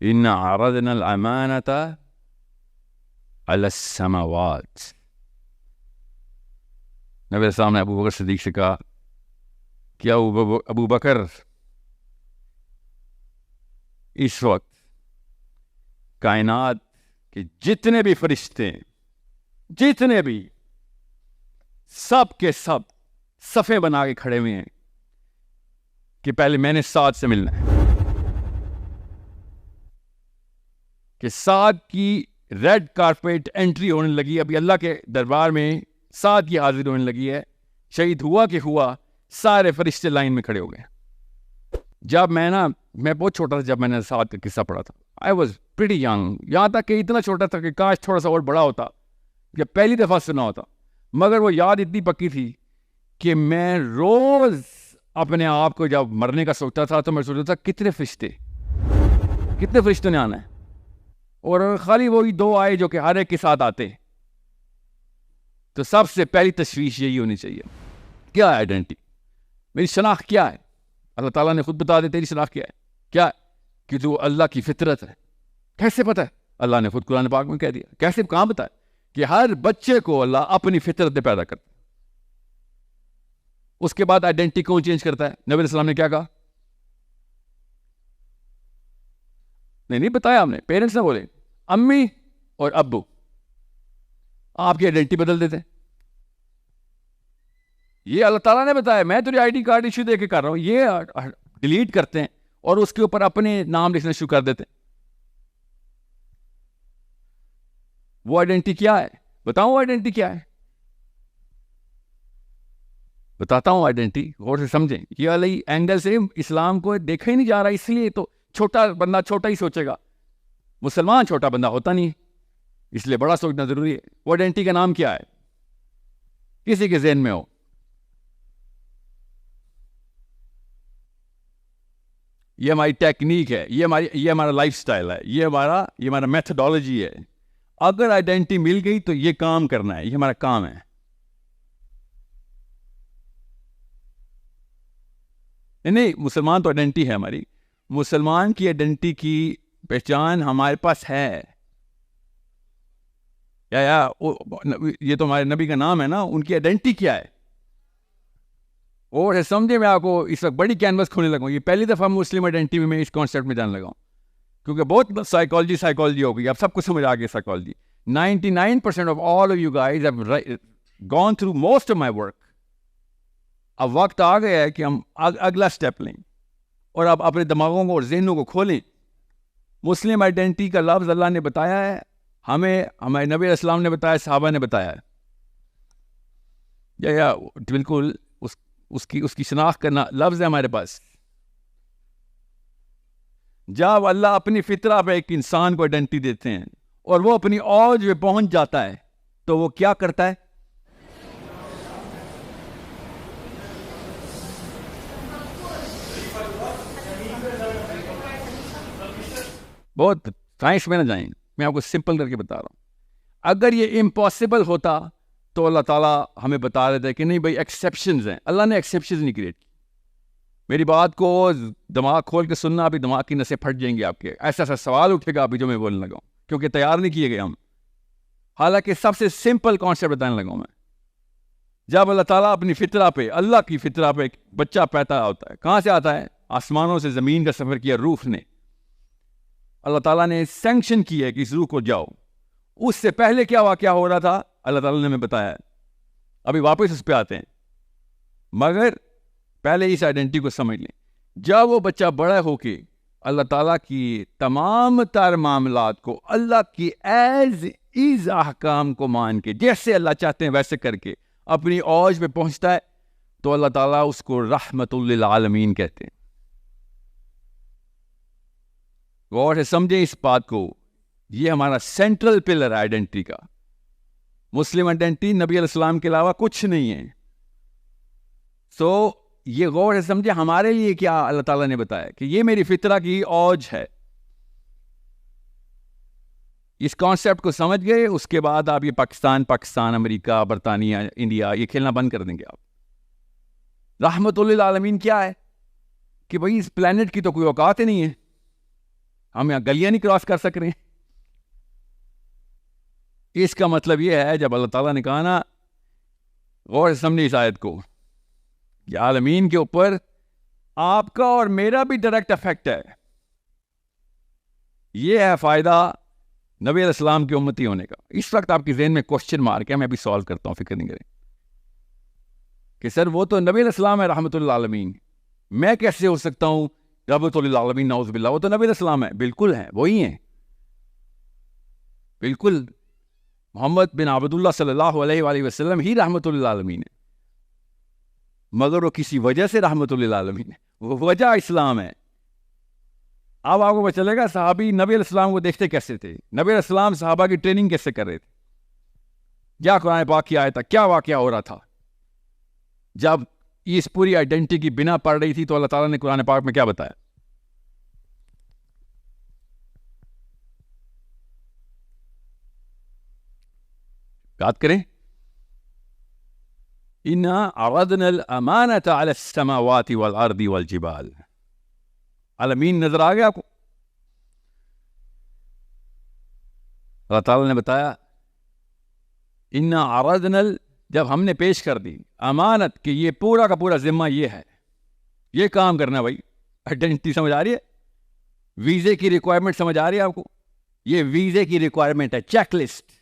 ان عرضنا الامانۃ علی السماوات. نبی علیہ السلام نے ابو بکر صدیق سے کہا کہ ابو بکر اس وقت کائنات کے جتنے بھی فرشتے ہیں، جتنے بھی، سب کے سب صفے بنا کے کھڑے ہوئے ہیں کہ پہلے میں نے سعد سے ملنا ہے، کہ سعد کی ریڈ کارپیٹ انٹری ہونے لگی. ابھی اللہ کے دربار میں سعد کی حاضری ہونے لگی ہے. شہید ہوا کہ ہوا، سارے فرشتے لائن میں کھڑے ہو گئے. جب میں بہت چھوٹا تھا جب میں نے سعد کا قصہ پڑھا تھا. آئی واز پریٹی ینگ، یہاں تک کہ اتنا چھوٹا تھا کہ کاش تھوڑا سا اور بڑا ہوتا یا پہلی دفعہ سنا ہوتا. مگر وہ یاد اتنی پکی تھی کہ میں روز اپنے آپ کو جب مرنے کا سوچتا تھا تو میں سوچتا تھا کتنے فرشتے نے آنا ہے، اور خالی وہی دو آئے جو کہ ہر ایک کے ساتھ آتے. تو سب سے پہلی تشویش یہی ہونی چاہیے، کیا ہے آئیڈینٹی، میری شناخت کیا ہے. اللہ تعالیٰ نے خود بتا دے تیری شناخت کیا ہے، کیا ہے کہ تو اللہ کی فطرت ہے. کیسے پتہ ہے؟ اللہ نے خود قرآن پاک میں کہہ دیا. کیسے، کہاں بتایا کہ ہر بچے کو اللہ اپنی فطرت میں پیدا کرتا ہے. اس کے بعد آئیڈینٹی کون چینج کرتا ہے؟ نبی علیہ السلام نے کیا کہا؟ نہیں بتایا ہم نے، پیرنٹس نے بولے امی اور ابو آپ کی آئیڈینٹی بدل دیتے. یہ اللہ تعالیٰ نے بتایا، میں تیری I D card issue they کے کر رہا ہوں. یہ ڈیلیٹ کرتے ہیں اور اس کے اوپر اپنے نام لکھنا شروع کر دیتے ہیں. وہ آئیڈینٹی کیا ہے؟ بتاؤں آئیڈینٹی کیا ہے؟ بتاتا ہوں آئیڈینٹی، غور سے سمجھیں. یہ علی اینگل سے اسلام کو دیکھا ہی نہیں جا رہا، اس لیے تو چھوٹا بندہ چھوٹا ہی سوچے گا. مسلمان چھوٹا بندہ ہوتا نہیں، اس لیے بڑا سوچنا ضروری ہے. وہ آئیڈینٹی کا نام کیا ہے؟ کسی کے ذہن میں ہو؟ یہ ہماری ٹیکنیک ہے، یہ ہمارا لائف سٹائل ہے، یہ ہمارا میتھڈالوجی ہے. اگر آئیڈینٹی مل گئی تو یہ کام کرنا ہے، یہ ہمارا کام ہے. نہیں، مسلمان تو آئیڈینٹی ہے ہماری. مسلمان کی آئیڈینٹی کی پہچان ہمارے پاس ہے. یہ تو ہمارے نبی کا نام ہے نا، ان کی آئیڈینٹی کیا ہے؟ اور سمجھے، میں آپ کو اس وقت بڑی کینوس کھولنے لگا ہوں. یہ پہلی دفعہ مسلم آئیڈینٹی میں اس کانسیپٹ میں جانے لگا ہوں، کیونکہ بہت سائیکالوجی ہو گئی. اب سب کچھ سمجھ آ گئی psychology. 99% of all of you guys have gone through most of my work. اب وقت آ گیا ہے کہ ہم اگلا سٹیپ لیں اور اب اپنے دماغوں کو اور ذہنوں کو کھولیں. مسلم آئیڈینٹی کا لفظ اللہ نے بتایا ہے ہمیں، ہمارے نبی علیہ السلام نے بتایا، صحابہ نے بتایا ہے. یا بالکل اس کی شناخت کرنا لفظ ہے ہمارے پاس. جب اللہ اپنی فطرہ پہ ایک انسان کو آئیڈینٹی دیتے ہیں اور وہ اپنی اوج پہ پہنچ جاتا ہے تو وہ کیا کرتا ہے؟ بہت سائنس میں نہ جائیں، میں آپ کو سمپل کر کے بتا رہا ہوں. اگر یہ امپاسبل ہوتا تو اللہ تعالیٰ ہمیں بتا دیتا ہے کہ نہیں بھائی ایکسیپشنز ہیں. اللہ نے ایکسیپشنز نہیں کریٹ کی. میری بات کو دماغ کھول کے سننا، ابھی دماغ کی نسیں پھٹ جائیں گی آپ کے. ایسا سوال اٹھے گا ابھی جو میں بولنے لگا ہوں، کیونکہ تیار نہیں کیے گئے ہم. حالانکہ سب سے سمپل کانسیپٹ بتانے لگا ہوں میں. جب اللہ تعالیٰ اپنی فطرہ پہ، اللہ کی فطرہ پہ ایک بچہ پیدا ہوتا ہے، کہاں سے آتا ہے؟ آسمانوں سے زمین کا سفر کیا روح نے. اللہ تعالیٰ نے سینکشن کی ہے کہ اس روح کو جاؤ. اس سے پہلے کیا واقعہ ہو رہا تھا اللہ تعالیٰ نے ہمیں بتایا ہے. ابھی واپس اس پہ آتے ہیں، مگر پہلے اس آئیڈینٹی کو سمجھ لیں. جب وہ بچہ بڑا ہو کے اللہ تعالیٰ کی تمام تر معاملات کو اللہ کی ایز احکام کو مان کے، جیسے اللہ چاہتے ہیں ویسے کر کے اپنی اوج پہ پہنچتا ہے تو اللہ تعالیٰ اس کو رحمت للعالمین کہتے ہیں. غور سے سمجھیں اس بات کو، یہ ہمارا سینٹرل پلر ہے آئیڈینٹی کا. مسلم آئیڈینٹی نبی علیہ السلام کے علاوہ کچھ نہیں ہے. یہ غور سے سمجھے ہمارے لیے کیا اللہ تعالیٰ نے بتایا کہ یہ میری فطرہ کی اوج ہے. اس کانسیپٹ کو سمجھ گئے، اس کے بعد آپ یہ پاکستان، امریکہ، برطانیہ، انڈیا، یہ کھیلنا بند کر دیں گے آپ. رحمت للعالمین کیا ہے کہ بھائی اس پلانٹ کی تو کوئی اوقات ہی نہیں ہے. ہم یہاں گلیاں نہیں کراس کر سک رہے ہیں. اس کا مطلب یہ ہے جب اللہ تعالیٰ نے کہا نا غور سے سمجھے اس آیت کو کہ عالمین کے اوپر آپ کا اور میرا بھی ڈائریکٹ افیکٹ ہے. یہ ہے فائدہ نبی علیہ السلام کی امتی ہونے کا. اس وقت آپ کے ذہن میں کوشچن مارک ہے, میں ابھی سالو کرتا ہوں, فکر نہیں کریں کہ سر وہ تو نبی علیہ السلام ہے رحمۃ اللہ عالمین, میں کیسے ہو سکتا ہوں رحمۃ اللہ عالمین نعوذ باللہ. وہ تو نبی علیہ السلام ہے. بالکل ہے, وہی ہیں, بالکل محمد بن عبداللہ صلی اللہ علیہ وآلہ وسلم ہی رحمۃ اللہ عالمین ہے, مگر وہ کسی وجہ سے رحمۃ اللہ عالمین ہے, وہ وجہ اسلام ہے. اب آپ کو پتہ چلے گا صحابی نبی علیہ السلام کو دیکھتے کیسے تھے, نبی علیہ السلام صحابہ کی ٹریننگ کیسے کر رہے تھے, کیا قرآن پاک کی آیا تھا, کیا واقعہ ہو رہا تھا. جب اس پوری آئیڈینٹی کی بنا پڑ رہی تھی تو اللہ تعالیٰ نے قرآن پاک میں کیا بتایا؟ بات کریں. اِنَّا عَرَضْنَا الْأَمَانَةَ عَلَى السَّمَاوَاتِ وَالْأَرْضِ وَالْجِبَالِ. عالمین نظر آ گیا آپ کو؟ اللہ تعالیٰ نے بتایا اِنَّا عَرَضْنَا, جب ہم نے پیش کر دی امانت کہ یہ پورا کا پورا ذمہ یہ ہے, یہ کام کرنا. بھائی آئیڈینٹی سمجھ آ رہی ہے؟ ویزے کی ریکوائرمنٹ سمجھ آ رہی ہے آپ کو؟ یہ ویزے کی ریکوائرمنٹ ہے, چیک لسٹ,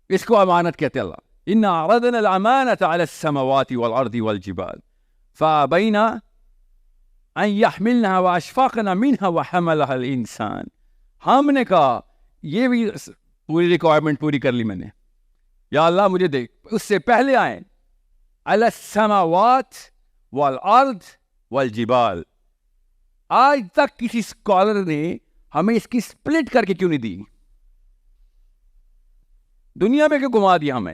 اس کو امانت کہتے ہیں. اللہ اِنَّا عَرَضْنَا الْأَمَانَةَ عَلَى السَّمَاوَاتِ وَالْأَرْضِ وَالْجِبَالِ فَأَبَيْنَا أَن يَحْمِلْنَهَا وَأَشْفَقْنَ مِنْهَا وَحَمَلَهَا الْإِنسَانُ. ہم نے کہا یہ بھی پوری ریکوائرمنٹ پوری کر لی میں نے, یا اللہ مجھے دیکھ, اس سے پہلے آئیں عَلَى السَّمَاوَاتِ وَالْأَرْضِ وَالْجِبَالِ. آج تک کسی اسکالر نے ہمیں اس کی سپلٹ کر کے کیوں نہیں دی؟ دنیا میں کیوں گھما دیا ہمیں؟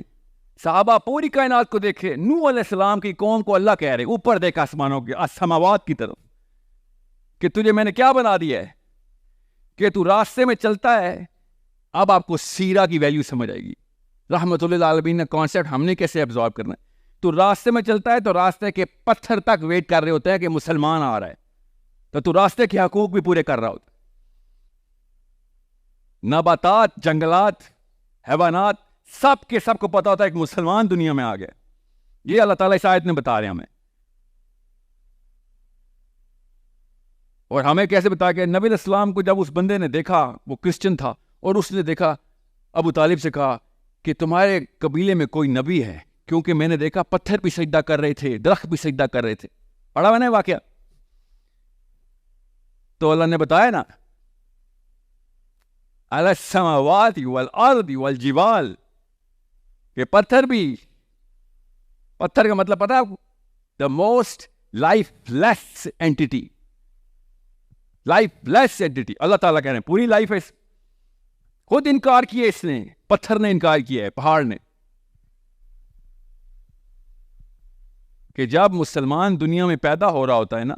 صحابہ پوری کائنات کو دیکھے, نوح علیہ السلام کی قوم کو اللہ کہہ رہے اوپر دیکھ آسمانوں کے السماوات کی طرف کہ تجھے میں نے کیا بنا دیا ہے کہ تو راستے میں چلتا ہے. اب آپ کو سیرہ کی ویلیو سمجھ آئے گی. رحمۃ اللہ عالمین نے کانسیپٹ ہم نے کیسے ابزارب کرنا ہے. تو راستے میں چلتا ہے تو راستے کے پتھر تک ویٹ کر رہے ہوتے ہیں کہ مسلمان آ رہا ہے, تو راستے کے حقوق بھی پورے کر رہا ہوتا ہے. نباتات, جنگلات, حیوانات, سب کے سب کو پتا ہوتا ہے کہ مسلمان دنیا میں آ گیا. یہ اللہ تعالیٰ اس آیت میں بتا رہے ہیں ہمیں. اور ہمیں کیسے بتا کہ نبی علیہ السلام کو جب اس بندے نے دیکھا, وہ کرسچن تھا, اور اس نے دیکھا ابو طالب سے کہا کہ تمہارے قبیلے میں کوئی نبی ہے, کیونکہ میں نے دیکھا پتھر بھی سجدہ کر رہے تھے, درخت بھی سجدہ کر رہے تھے. پڑھا میں نے واقعہ؟ تو اللہ نے بتایا نا عَلَى السَّمَاوَاتِ وَالْأَرْضِ وَالْجِبَالِ, کہ پتھر بھی, پتھر کا مطلب پتا ہے آپ کو؟ The most lifeless entity, lifeless entity. Allah تعالیٰ کہہ رہے ہیں پوری لائف ہے. خود انکار کیا اس نے, پتھر نے انکار کیا ہے, پہاڑ نے, کہ جب مسلمان دنیا میں پیدا ہو رہا ہوتا ہے نا,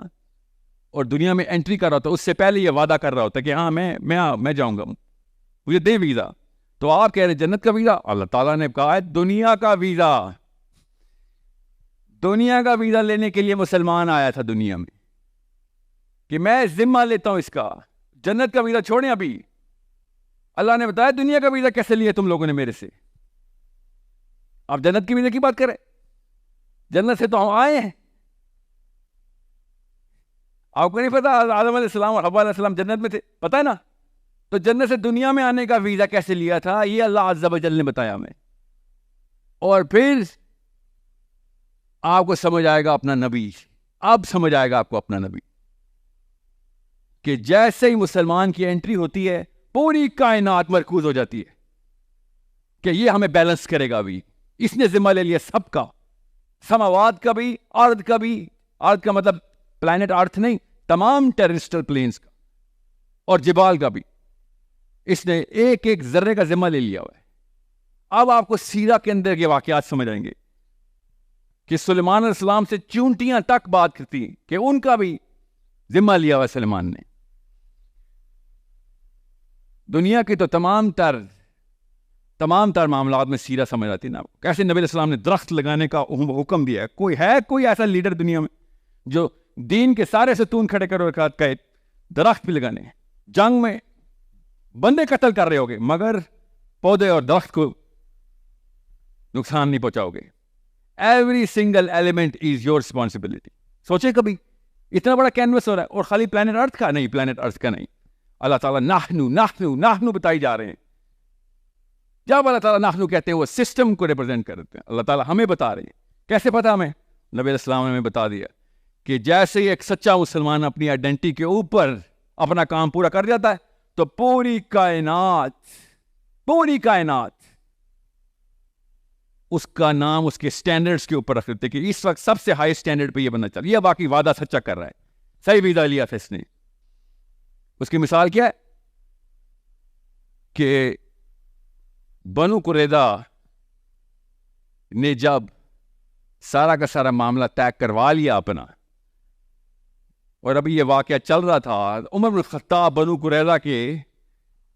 اور دنیا میں انٹری کر رہا ہوتا ہے, اس سے پہلے یہ وعدہ کر رہا ہوتا ہے کہ ہاں میں جاؤں گا, مجھے دے ویزا. تو آپ کہہ رہے ہیں جنت کا ویزا. اللہ تعالیٰ نے کہا ہے دنیا کا ویزا. دنیا کا ویزا لینے کے لیے مسلمان آیا تھا دنیا میں, کہ میں ذمہ لیتا ہوں اس کا. جنت کا ویزا چھوڑیں ابھی. اللہ نے بتایا دنیا کا ویزا کیسے لیا تم لوگوں نے میرے سے. آپ جنت کی ویزا کی بات کریں؟ جنت سے تو ہم آئے ہیں. آپ کو نہیں پتا آدم علیہ السلام اور حوا علیہ السلام جنت میں تھے؟ پتا ہے نا. تو جنت سے دنیا میں آنے کا ویزا کیسے لیا تھا, یہ اللہ عز و جل نے بتایا ہمیں. اور پھر آپ کو سمجھ آئے گا اپنا نبی, اب سمجھ آئے گا آپ کو اپنا نبی, کہ جیسے ہی مسلمان کی انٹری ہوتی ہے پوری کائنات مرکوز ہو جاتی ہے کہ یہ ہمیں بیلنس کرے گا. ابھی اس نے ذمہ لے لیا سب کا, سماوات کا بھی, ارض کا بھی. ارض کا مطلب پلانٹ ارتھ نہیں, تمام ٹیرسٹرل پلینز کا, اور جبال کا بھی. اس نے ایک ایک ذرے کا ذمہ لے لیا ہوا ہے. اب آپ کو سیرہ کے اندر کے واقعات سمجھ آئیں گے کہ سلیمان علیہ السلام سے چونٹیاں تک بات کرتی ہیں کہ ان کا بھی ذمہ لیا ہوا سلیمان نے. دنیا کی تو تمام تر معاملات میں سیرہ سمجھ آتی نا. کیسے نبی علیہ السلام نے درخت لگانے کا حکم دیا ہے. کوئی ایسا لیڈر دنیا میں جو دین کے سارے ستون کھڑے کرو کہ درخت بھی لگانے ہیں؟ جنگ میں بندے قتل کر رہے ہوگے مگر پودے اور درخت کو نقصان نہیں پہنچاؤ گے. Every single element is your responsibility. سوچے کبھی اتنا بڑا کینوس ہو رہا ہے اور خالی پلانٹ ارتھ کا نہیں, پلانٹ ارتھ کا نہیں, اللہ تعالیٰ نحنو بتائی جا رہے ہیں. جب اللہ تعالیٰ نحنو کہتے ہیں وہ سسٹم کو ریپرزینٹ کرتے ہیں. اللہ تعالیٰ ہمیں بتا رہے ہیں. کیسے پتا ہمیں؟ نبی علیہ السلام نے ہمیں بتا دیا کہ جیسے ہی ایک سچا مسلمان اپنی آئیڈینٹی کے اوپر اپنا کام پورا کر جاتا ہے تو پوری کائنات اس کا نام اس کے سٹینڈرڈز کے اوپر رکھ دیتے کہ اس وقت سب سے ہائی سٹینڈرڈ پہ یہ بننا چاہیے, یہ باقی وعدہ سچا کر رہا ہے, صحیح وعدہ لیا تھا اس نے. اس کی مثال کیا ہے کہ بنو قریظہ نے جب سارا کا سارا معاملہ طے کروا لیا اپنا, اور ابھی یہ واقعہ چل رہا تھا, عمر بن الخطاب بنو قریظہ کے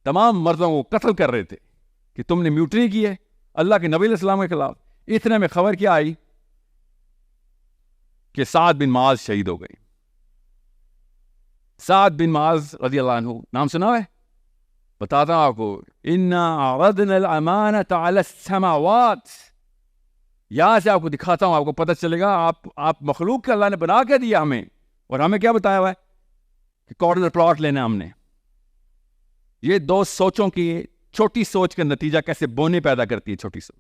تمام مردوں کو قتل کر رہے تھے کہ تم نے میوٹنی کی ہے اللہ کے نبی علیہ السلام کے خلاف. اتنے میں خبر کیا آئی کہ سعد بن معاذ شہید ہو گئے. سعد بن معاذ رضی اللہ عنہ, نام سنا ہے؟ بتاتا ہوں آپ کو. انا عرضنا الامانۃ علی السماوات, یہاں سے آپ کو دکھاتا ہوں, آپ کو پتہ چلے گا آپ مخلوق کا اللہ نے بنا کے دیا ہمیں, اور ہمیں کیا بتایا ہوا ہے کہ کارنر پلاٹ لینا ہم نے. یہ دو سوچوں کی چھوٹی سوچ کا نتیجہ کیسے بونے پیدا کرتی ہے. چھوٹی سوچ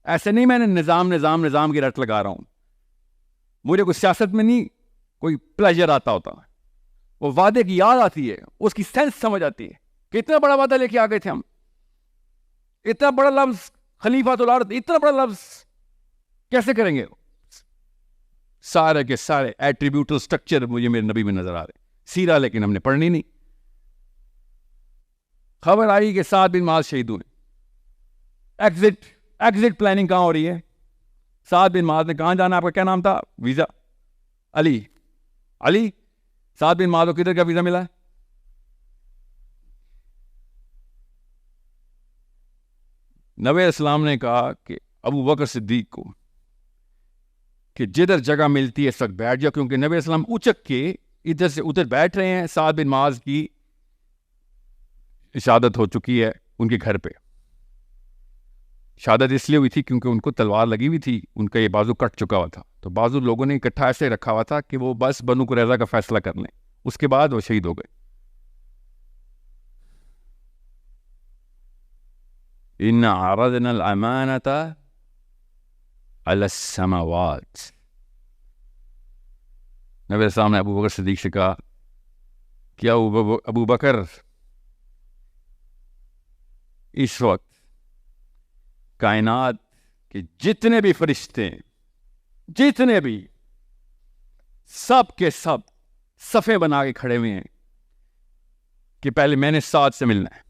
ایسے نہیں میں نے نظام کی رٹ لگا رہا ہوں. مجھے کوئی سیاست میں نہیں کوئی پلیجر آتا ہوتا, وہ وعدے کی یاد آتی ہے, اس کی سینس سمجھ آتی ہے کہ اتنا بڑا وعدہ لے کے آ گئے تھے ہم. اتنا بڑا لفظ خلیفۃ الارض, اتنا بڑا لفظ کیسے کریں گے؟ سارے کے سارے ایٹریبیوٹل سٹرکچر مجھے میرے نبی میں نظر آ رہے. سیرہ لیکن ہم نے پڑھنی نہیں. خبر آئی کہ سعد بن معاذ شہید ہوئے. ایگزٹ پلاننگ کہاں ہو رہی ہے؟ سعد بن معاذ نے کہاں جانا؟ آپ کا کیا نام تھا؟ ویزا علی. سعد بن معاذ کو کدھر کا ویزا ملا؟ نبی علیہ السلام نے کہا کہ ابو بکر صدیق کو کہ جدھر جگہ ملتی ہے اس وقت بیٹھ جاؤ, کیونکہ نبی علیہ السلام اچک کے ادھر سے ادھر بیٹھ رہے ہیں. سعد بن معاذ کی شہادت ہو چکی ہے ان کے گھر پہ. شہادت اس لیے ہوئی تھی کیونکہ ان کو تلوار لگی ہوئی تھی, ان کا یہ بازو کٹ چکا ہوا تھا, تو بازو لوگوں نے اکٹھا ایسے رکھا ہوا تھا کہ وہ بس بنو قریظہ کا فیصلہ کر لیں, اس کے بعد وہ شہید ہو گئے. اِنَّا عَرَضْنَا الْأَمَانَةَ عَلَى السَّمَاوَاتِ. نبی علیہ السلام نے ابو بکر صدیق سے کہا کیا ابو بکر اس وقت کائنات کے جتنے بھی فرشتے جتنے بھی سب کے سب صفے بنا کے کھڑے ہوئے ہیں کہ پہلے میں نے سعد سے ملنا ہے,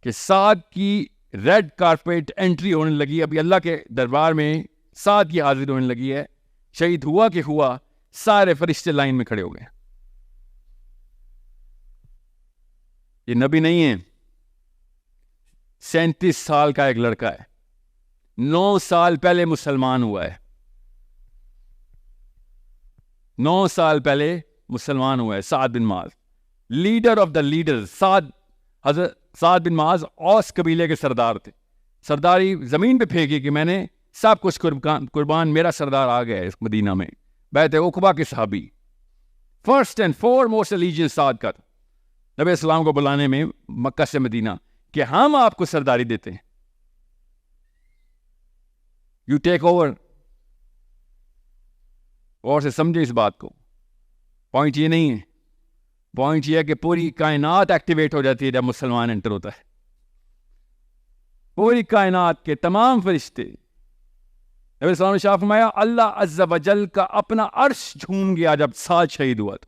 کہ سعد کی ریڈ کارپیٹ انٹری ہونے لگی, ابھی اللہ کے دربار میں سعد کی حاضری ہونے لگی ہے. شہید ہوا کہ ہوا, سارے فرشتے لائن میں کھڑے ہو گئے. یہ نبی نہیں ہے, 37 سال کا ایک لڑکا ہے, 9 سال پہلے مسلمان ہوا ہے, 9 سال پہلے مسلمان ہوا ہے. سعد بن معاذ, لیڈر آف دا لیڈر. حضرت سعد بن معاذ اوس قبیلے کے سردار تھے. سرداری زمین پہ پھینکی کہ میں نے سب کچھ قربان, میرا سردار آ گیا ہے اس مدینہ میں. بیعت عقبہ کے صحابی, first and four most allegiance سعد کا تھا. نبی السلام کو بلانے میں مکہ سے مدینہ کہ ہم آپ کو سرداری دیتے ہیں, یو ٹیک اوور. اور سے سمجھے اس بات کو. پوائنٹ یہ نہیں ہے, پوائنٹ یہ ہے کہ پوری کائنات ایکٹیویٹ ہو جاتی ہے جب مسلمان انٹر ہوتا ہے. پوری کائنات کے تمام فرشتے, نبی السلام نے شاہ فرمایا اللہ عز و جل کا اپنا عرش جھوم گیا جب سعد شہید ہوا. تو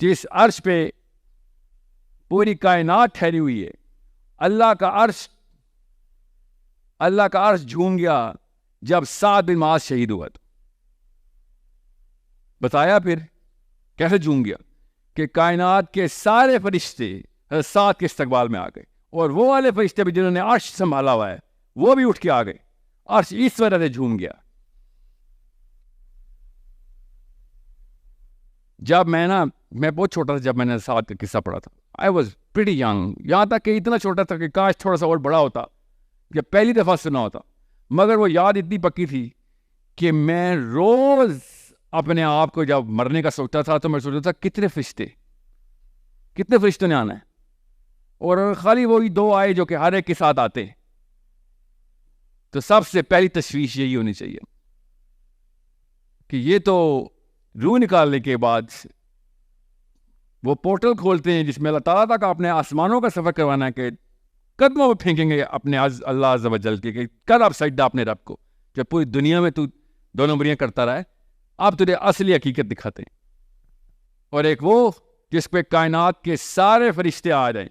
جس عرش پہ پوری کائنات ٹھہری ہوئی ہے, اللہ کا عرش جھوم گیا جب سعد بن معاذ شہید ہوا. تو بتایا پھر کیسے جھوم گیا کہ کائنات کے سارے فرشتے سعد کے استقبال میں آ گئے, اور وہ والے فرشتے بھی جنہوں نے عرش سنبھالا ہوا ہے وہ بھی اٹھ کے آ گئے. عرش اس وجہ سے جھوم گیا. جب میں بہت چھوٹا تھا جب میں نے سعد کا قصہ پڑھا تھا. آئی واز پریٹی ینگ, یہاں تک کہ اتنا چھوٹا تھا کہ کاش تھوڑا سا اور بڑا ہوتا یا پہلی دفعہ سنا ہوتا, مگر وہ یاد اتنی پکی تھی کہ میں روز اپنے آپ کو جب مرنے کا سوچتا تھا تو میں سوچتا تھا کتنے فرشتے نے آنا ہے, اور خالی وہی 2 آئے جو کہ ہر ایک کے ساتھ آتے. تو سب سے پہلی تشویش یہی ہونی چاہیے کہ یہ تو روح نکالنے کے بعد وہ پورٹل کھولتے ہیں جس میں اللہ تعالیٰ تک اپنے آسمانوں کا سفر کروانا ہے, کہ قدموں میں پھینکیں گے اپنے اللہ عز و جل کے, کہ کر آپ سجدہ اپنے رب کو, جب پوری دنیا میں تو 2 نمبریاں کرتا رہا ہے, آپ تجھے اصلی حقیقت دکھاتے ہیں. اور ایک وہ جس پہ کائنات کے سارے فرشتے آ جائیں.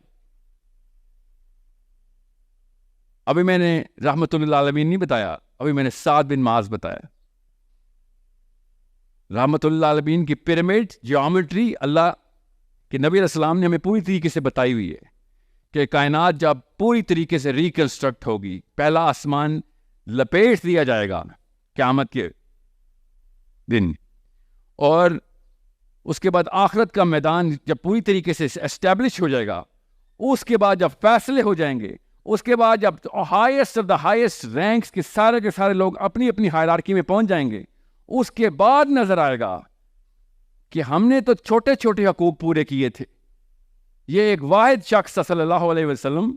ابھی میں نے رحمت للعالمین نہیں بتایا, ابھی میں نے سعد بن معاذ بتایا. رحمت للعالمین کی پیرامڈ جیومیٹری اللہ کے نبی علیہ السلام نے ہمیں پوری طریقے سے بتائی ہوئی ہے کہ کائنات جب پوری طریقے سے ریکنسٹرکٹ ہوگی, پہلا آسمان لپیٹ دیا جائے گا قیامت کے دن, اور اس کے بعد آخرت کا میدان جب پوری طریقے سے اسٹیبلش ہو جائے گا, اس کے بعد جب فیصلے ہو جائیں گے, اس کے بعد جب highest of the highest ranks کے سارے لوگ اپنی اپنی ہائرارکی میں پہنچ جائیں گے, اس کے بعد نظر آئے گا کہ ہم نے تو چھوٹے چھوٹے حقوق پورے کیے تھے. یہ ایک واحد شخص صلی اللہ علیہ وسلم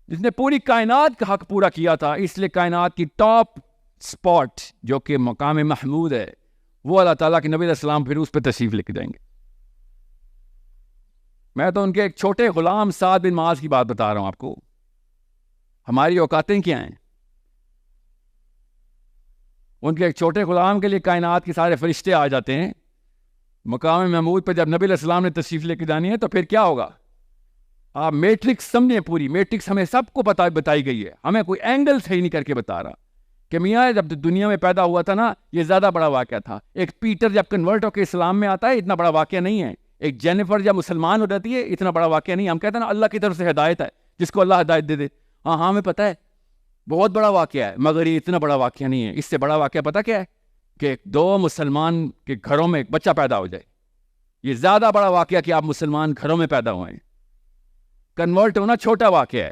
جس نے پوری کائنات کا حق پورا کیا تھا, اس لیے کائنات کی ٹاپ سپاٹ جو کہ مقام محمود ہے, وہ اللہ تعالیٰ کے نبی علیہ السلام پھر اس پہ تشریف لے کے جائیں گے. میں تو ان کے ایک چھوٹے غلام سعد بن معاذ کی بات بتا رہا ہوں آپ کو. ہماری اوقاتیں کیا ہیں؟ ان کے ایک چھوٹے غلام کے لیے کائنات کے سارے فرشتے آ جاتے ہیں. مقام محمود پہ جب نبی علیہ السلام نے تشریف لے کے جانی ہے تو پھر کیا ہوگا؟ آپ میٹرکس سمجھیں, پوری میٹرکس ہمیں سب کو بتائی گئی ہے, ہمیں کوئی اینگل صحیح نہیں کر کے بتا رہا کہ میاں جب دنیا میں پیدا ہوا تھا نا, یہ زیادہ بڑا واقعہ تھا. ایک پیٹر جب کنورٹ ہو کے اسلام میں آتا ہے, اتنا بڑا واقعہ نہیں ہے. ایک جینیفر جب مسلمان ہو جاتی ہے, اتنا بڑا واقعہ نہیں. ہم کہتے ہیں نا اللہ کی طرف سے ہدایت ہے, جس کو اللہ ہدایت دے دے. ہاں ہمیں پتہ ہے بہت بڑا واقعہ ہے, مگر یہ اتنا بڑا واقعہ نہیں ہے. اس سے بڑا واقعہ پتہ کیا ہے؟ کہ 2 مسلمان کے گھروں میں ایک بچہ پیدا ہو جائے. یہ زیادہ بڑا واقعہ کہ آپ مسلمان گھروں میں پیدا ہوئے. کنورٹ ہونا چھوٹا واقعہ ہے.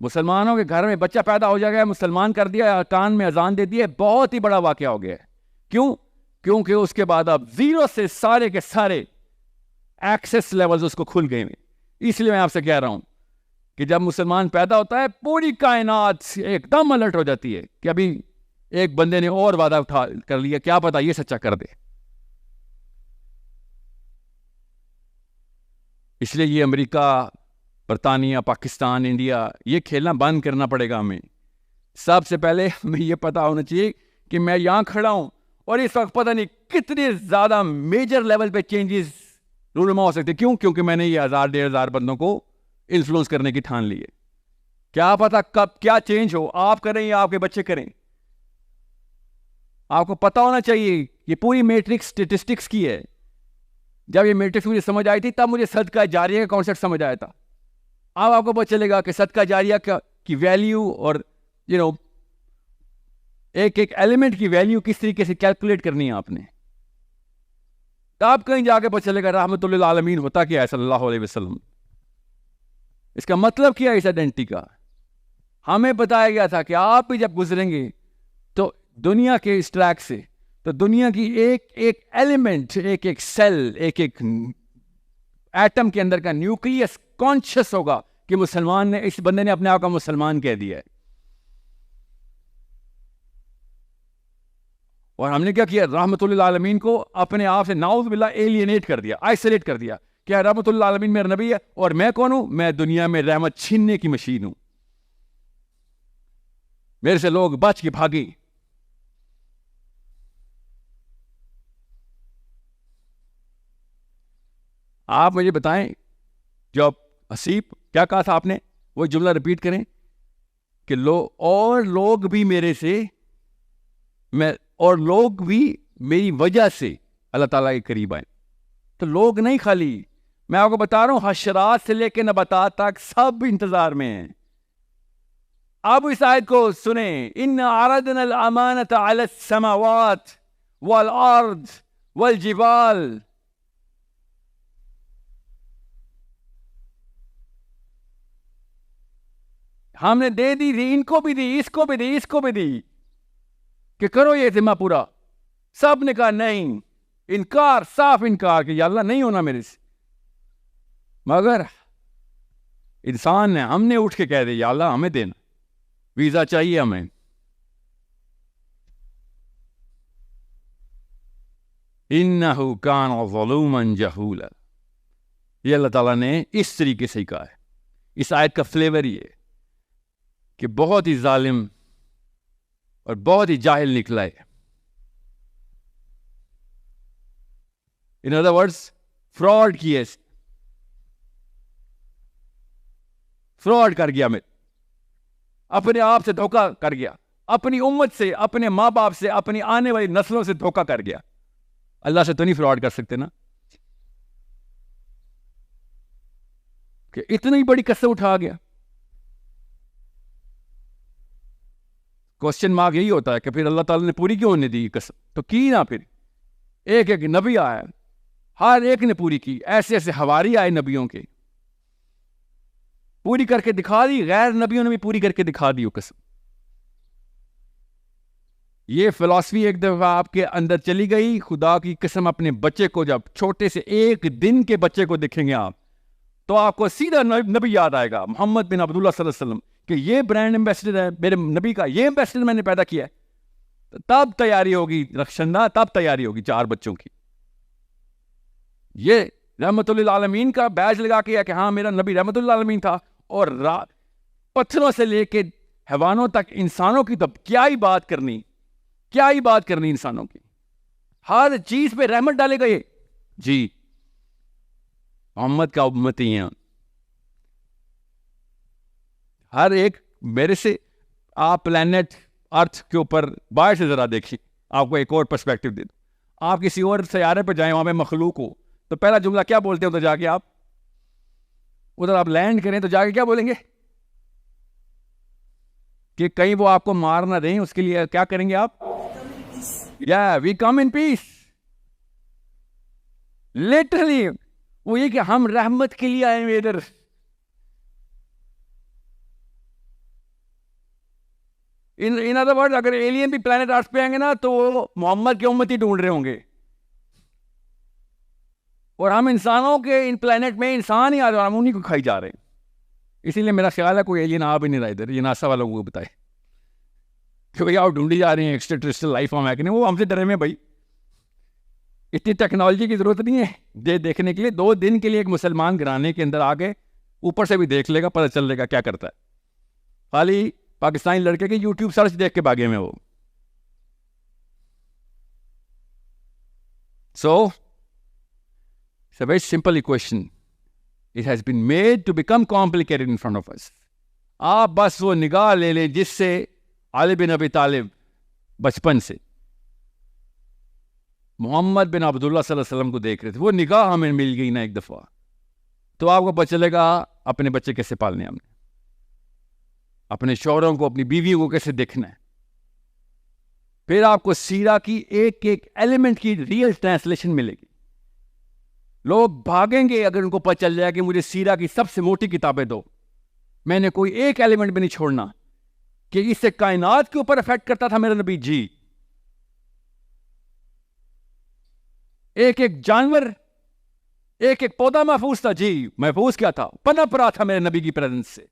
مسلمانوں کے گھر میں بچہ پیدا ہو جائے گا, مسلمان کر دیا, کان میں اذان دے دی ہے, بہت ہی بڑا واقعہ ہو گیا ہے. کیوں؟ کیونکہ اس کے بعد اب 0 سے سارے کے سارے ایکسس لیولز اس کو کھل گئے ہیں. اس لیے میں آپ سے کہہ رہا ہوں کہ جب مسلمان پیدا ہوتا ہے, پوری کائنات ایک دم الرٹ ہو جاتی ہے کہ ابھی ایک بندے نے اور وعدہ اٹھا کر لیا, کیا پتا یہ سچا کر دے. اس لیے یہ امریکہ, برطانیہ, پاکستان, انڈیا, یہ کھیلنا بند کرنا پڑے گا ہمیں. سب سے پہلے ہمیں یہ پتا ہونا چاہیے کہ میں یہاں کھڑا ہوں اور اس وقت پتہ نہیں کتنے زیادہ میجر لیول پہ چینجز رونما ہو سکتے. کیوں؟ کیونکہ میں نے یہ 1000-1500 بندوں کو انفلوئنس کرنے کی ٹھان لی ہے. کیا پتا کب کیا چینج ہو, آپ کریں یا آپ کے بچے کریں. آپ کو پتا ہونا چاہیے. یہ پوری میٹرکس اسٹیٹسٹکس کی ہے. جب یہ میٹرکس مجھے سمجھ آئی تھی تب مجھے صدقہ جاریہ کا کانسیپٹ سمجھ آیا تھا. اب آپ کو پتہ چلے گا کہ صدقہ جاریہ کی ویلیو اور ایک ایلیمنٹ کی ویلیو کس طریقے سے کیلکولیٹ کرنی ہے آپ نے. آپ کہیں جا کے پتہ چلے گا رحمت للعالمین ہوتا کیا ہے صلی اللہ علیہ وسلم. اس کا مطلب کیا ہے اس آئیڈینٹی کا؟ ہمیں بتایا گیا تھا کہ آپ بھی جب گزریں گے تو دنیا کے اس ٹریک سے, تو دنیا کی ایک ایلیمنٹ, ایک سیل, ایک ایٹم کے اندر کا نیوکلیس کانشیس ہوگا کہ مسلمان نے, اس بندے نے اپنے آپ کو مسلمان کہہ دیا ہے. اور ہم نے کیا کیا؟ رحمت للعالمین کو اپنے آپ سے نعوذ باللہ ایلینیٹ کر دیا, آئسولیٹ کر دیا. کیا رحمت للعالمین میرا نبی ہے اور میں کون ہوں؟ میں دنیا میں رحمت چھیننے کی مشین ہوں. میرے سے لوگ بچ کے بھاگے. آپ مجھے بتائیں, جو حسیب کیا کہا تھا آپ نے, وہ جملہ ریپیٹ کریں کہ لوگ بھی میرے سے, اور لوگ بھی میری وجہ سے اللہ تعالیٰ کے قریب آئیں. تو لوگ نہیں خالی, میں آپ کو بتا رہا ہوں حشرات سے لے کے نباتات تک سب انتظار میں ہیں. اب اس آیت کو سنیں, ان عرضنا الامانۃ علی السماوات والارض والجبال. ہم نے دے دی تھی، ان کو بھی دی، اس کو بھی دی، اس کو بھی دی کہ کرو یہ ذمہ پورا. سب نے کہا نہیں، انکار، صاف انکار کہ یا اللہ نہیں ہونا میرے سے. مگر انسان نے، ہم نے اٹھ کے کہہ دیا یا اللہ ہمیں دینا، ویزا چاہیے ہمیں. انہو کان ظلوما جہولا. یہ اللہ تعالیٰ نے اس طریقے سے ہی کہا ہے. اس آیت کا فلیور یہ ہے کہ بہت ہی ظالم اور بہت ہی جاہل نکلا ہے. ان ادر ورڈز فراڈ کیے، فراڈ کر گیا، میں اپنے آپ سے دھوکہ کر گیا، اپنی امت سے، اپنے ماں باپ سے، اپنی آنے والی نسلوں سے دھوکہ کر گیا. اللہ سے تو نہیں فراڈ کر سکتے نا کہ اتنی بڑی قسم اٹھا گیا. کوشچن مارک یہی ہوتا ہے کہ پھر اللہ تعالیٰ نے پوری کیوں نہیں دی قسم؟ تو کی نا، پھر ایک ایک نبی آیا، ہر ایک نے پوری کی. ایسے ایسے حواری آئے نبیوں کے، پوری کر کے دکھا دی. غیر نبیوں نے بھی پوری کر کے دکھا دی وہ قسم. یہ فلسفی ایک دفعہ آپ کے اندر چلی گئی، خدا کی قسم اپنے بچے کو، جب چھوٹے سے ایک دن کے بچے کو دیکھیں گے آپ، تو آپ کو سیدھا نبی یاد آئے گا، محمد بن عبداللہ صلی اللہ علیہ وسلم، کہ یہ برانڈ ایمبیسڈر ہے میرے نبی کا، یہ ایمبیسڈر میں نے پیدا کیا ہے. تب تیاری ہوگی رخشندہ، تب تیاری ہوگی 4 بچوں کی. یہ رحمت للعالمین کا بیج لگا کے کہ ہاں میرا نبی رحمت للعالمین تھا، اور پتھروں سے لے کے حیوانوں تک انسانوں کی تو کیا ہی بات کرنی، کیا ہی بات کرنی انسانوں کی. ہر چیز پہ رحمت ڈالے گئے. جی محمد کا امتی ہیں. ہر ایک میرے سے، آپ پلانٹ ارتھ کے اوپر باہر سے ذرا دیکھیں، آپ کو ایک اور پرسپیکٹو دے دوں. آپ کسی اور سیارے پہ جائیں، وہاں پہ مخلوق ہو، تو پہلا جملہ کیا بولتے ہیں؟ ادھر جا کے آپ ادھر آپ لینڈ کریں تو جا کے کیا بولیں گے؟ کہ کہیں وہ آپ کو مار نہ دیں، اس کے لیے کیا کریں گے آپ؟ یا وی کم ان پیس. لٹرلی وہ یہ کہ ہم رحمت کے لیے آئے ہوئے ادھر. ان ادر ورڈ، اگر ایلین بھی پلانٹ ارتھ پہ آئیں گے نا، تو وہ محمد کی امتی ڈھونڈ رہے ہوں گے. اور ہم انسانوں کے ان پلانٹ میں انسان ہی آ رہے ہیں، ہم انہیں کو کھائی جا رہے ہیں. اسی لیے میرا خیال ہے کوئی ایلین آ بھی نہیں رہا ادھر. یہ ناسا والوں کو بتائے کہ بھائی آپ ڈھونڈی جا رہے ہیں ایکسٹرا ٹیرسٹریل لائف فارم ہے کہ نہیں. وہ ہم سے ڈرے میں بھائی، اتنی ٹیکنالوجی کی ضرورت نہیں ہے دیکھنے کے لیے. 2 دن کے لیے ایک مسلمان گھرانے کے اندر آ گئے، اوپر سے بھی دیکھ لے گا، پتہ چل لے گا کیا کرتا ہے. خالی پاکستانی لڑکے کے یوٹیوب سرچ دیکھ کے بھاگے میں وہ. So it's a very simple equation. It has been made to become complicated in front of us. آپ بس وہ نگاہ لے لیں جس سے علی بن ابی طالب بچپن سے محمد بن عبداللہ صلی اللہ علیہ وسلم کو دیکھ رہے تھے. وہ نگاہ ہمیں مل گئی نا ایک دفعہ، تو آپ کو پتہ چلے گا اپنے بچے کیسے پالنے، ہم نے اپنے شوہروں کو، اپنی بیویوں کو کیسے دیکھنا ہے. پھر آپ کو سیرہ کی ایک ایک ایلیمنٹ کی ریئل ٹرانسلیشن ملے گی. لوگ بھاگیں گے اگر ان کو پتہ چل جائے کہ مجھے سیرہ کی سب سے موٹی کتابیں دو، میں نے کوئی ایک ایلیمنٹ بھی نہیں چھوڑنا کہ اس سے کائنات کے اوپر افیکٹ کرتا تھا میرا نبی. جی ایک ایک جانور، ایک ایک پودا محفوظ تھا. جی محفوظ کیا تھا؟ پنپ رہا تھا میرے نبی کی پریزنس سے.